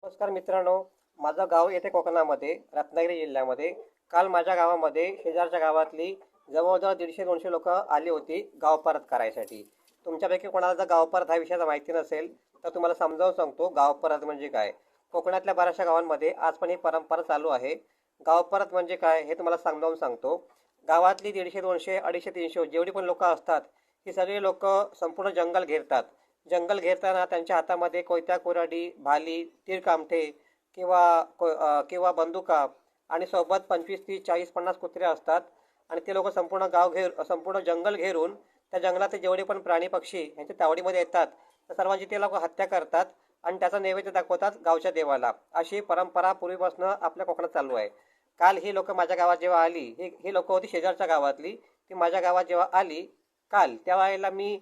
नमस्कार मित्रांनो, माझं गाव येथे कोकणामध्ये रत्नागिरी जिल्ह्यामध्ये. काल माझ्या गावामध्ये शेजारच्या गावातली जवळजवळ 150-200 लोक आली होती गाव परत करायसाठी. तुमच्यापैकी कोणाला जर गाव परत हा विषयाचा माहिती नसेल तर तुम्हाला समजावून सांगतो गाव परत म्हणजे काय. कोकणातल्या बऱ्याचशा गावांमध्ये आज पण ही परंपरा चालू आहे. गाव परत म्हणजे काय हे तुम्हाला समजावून सांगतो. गावातली 150-200, 250-300 जेवढी पण लोक असतात ही सगळी लोक संपूर्ण जंगल घेरतात. जंगल घेरताना त्यांच्या हातामध्ये कोयत्या कुऱ्हाडी, भाली, तीर कामठे किंवा बंदुका आणि सोबत 25, 30, 40, 50 कुत्रे असतात. आणि ते लोक संपूर्ण जंगल घेरून त्या जंगलात जेवढे पण प्राणी पक्षी यांच्या तावडीमध्ये येतात तर सर्वांची ते लोक हत्या करतात आणि त्याचा नैवेद्य दाखवतात गावच्या देवाला. अशी परंपरा पूर्वीपासून आपल्या कोकणात चालू आहे. काल ही लोक माझ्या गावात जेव्हा आली, ही लोक होती शेजारच्या गावातली. ती माझ्या गावात जेव्हा आली काल, त्यावेळेला मी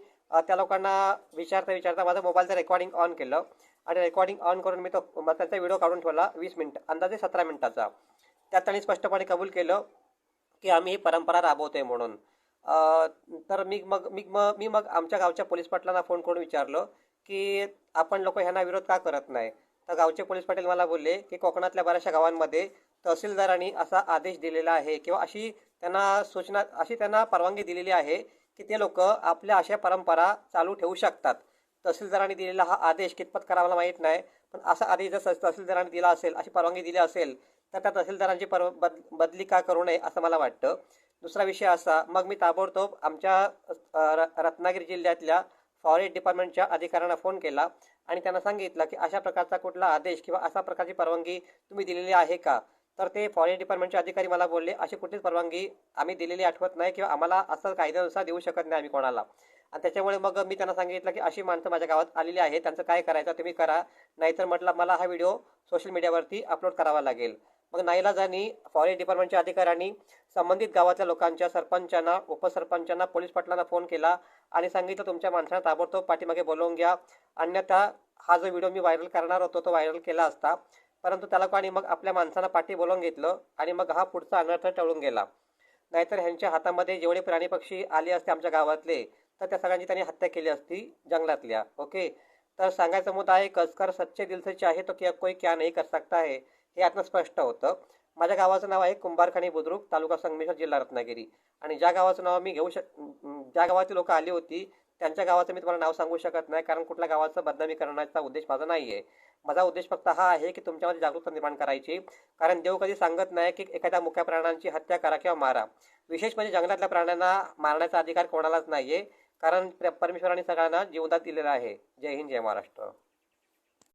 त्या लोकांना विचारता माझं मोबाईलचं रेकॉर्डिंग ऑन केलं आणि रेकॉर्डिंग ऑन करून मी त्यांचा व्हिडिओ काढून ठेवला 20 मिनिट, अंदाजे 17 मिनिटाचा. त्यात त्यांनी स्पष्टपणे कबूल केलं की आम्ही ही परंपरा राबवतोय म्हणून. तर मी मग आमच्या गावच्या पोलीस पाटलांना फोन करून विचारलं की आपण लोक ह्यांना विरोध का करत नाही. तर गावचे पोलीस पाटील मला बोलले की कोकणातल्या बऱ्याचशा गावांमध्ये तहसीलदारांनी असा आदेश दिलेला आहे किंवा अशी त्यांना परवानगी दिलेली आहे की ते लोक आपल्या अशा परंपरा चालू ठेवू शकतात. तहसीलदारांनी दिलेला हा आदेश कितपत करा मला माहीत नाही, पण असा आदेश जर तहसीलदारांनी दिला असेल, अशी परवानगी दिली असेल तर त्या तहसीलदारांची बदली का करू नये असं मला वाटतं. दुसरा विषय असा, मग मी ताबडतोब आमच्या रत्नागिरी जिल्ह्यातल्या फॉरेस्ट डिपार्टमेंटच्या अधिकाऱ्यांना फोन केला आणि त्यांना सांगितलं की अशा प्रकारचा कुठला आदेश किंवा अशा प्रकारची परवानगी तुम्ही दिलेली आहे का. तर ते फॉरेस्ट डिपार्टमेंटचे अधिकारी मला बोलले अशी कुठलीच परवानगी आम्ही दिलेली आठवत नाही किंवा आम्हाला असं कायद्यानुसार देऊ शकत नाही आम्ही कोणाला. आणि त्याच्यामुळे मग मी त्यांना सांगितलं की अशी माणसं माझ्या गावात आलेली आहे, त्यांचं काय करायचं तुम्ही करा, नाहीतर म्हटलं मला हा व्हिडिओ सोशल मीडियावरती अपलोड करावा लागेल. मग नाईलाजानी फॉरेस्ट डिपार्टमेंटच्या अधिकाऱ्यांनी संबंधित गावातल्या लोकांच्या सरपंचांना, उपसरपंचांना, पोलीस पाटलांना फोन केला आणि सांगितलं तुमच्या माणसांना ताबडतोब पाठीमागे बोलवून घ्या, अन्यथा हा जो व्हिडिओ मी व्हायरल करणार होतो तो व्हायरल केला असता. परंतु त्या लोकांनी मग आपल्या माणसांना पाठी बोलवून घेतलं आणि मग हा पुढचा अनर्थ टळून गेला. नाहीतर ह्यांच्या हातामध्ये जेवढे प्राणी पक्षी आले असते आमच्या गावातले तर त्या सगळ्यांची त्यांनी हत्या केली असती जंगलातल्या. ओके. तर सांगायचा मुद्दा आहे, कसकर सच्चे दिल से चाहे तो क्या कोई क्या नहीं कर सकता है, हे यातनं स्पष्ट होतं. माझ्या गावाचं नाव आहे कुंभारखानी बुद्रुक, तालुका संगमेश्वर, जिल्हा रत्नागिरी. आणि ज्या गावाचं नाव ज्या गावातील लोक आली होती त्यांच्या गावाचं मी तुम्हाला नाव सांगू शकत नाही, कारण कुठल्या गावाचं बदनामी करण्याचा उद्देश माझा नाही आहे. माझा उद्देश फक्त हा आहे की तुमच्यामध्ये जागरूकता निर्माण करायची. कारण देव कधी सांगत नाही की एखाद्या मुक्या प्राण्यांची हत्या करा किंवा मारा. विशेष म्हणजे जंगलातल्या प्राण्यांना मारण्याचा अधिकार कोणालाच नाहीये, कारण परमेश्वराने सगळ्यांना जीवदान दिलेला आहे. जय हिंद, जय महाराष्ट्र.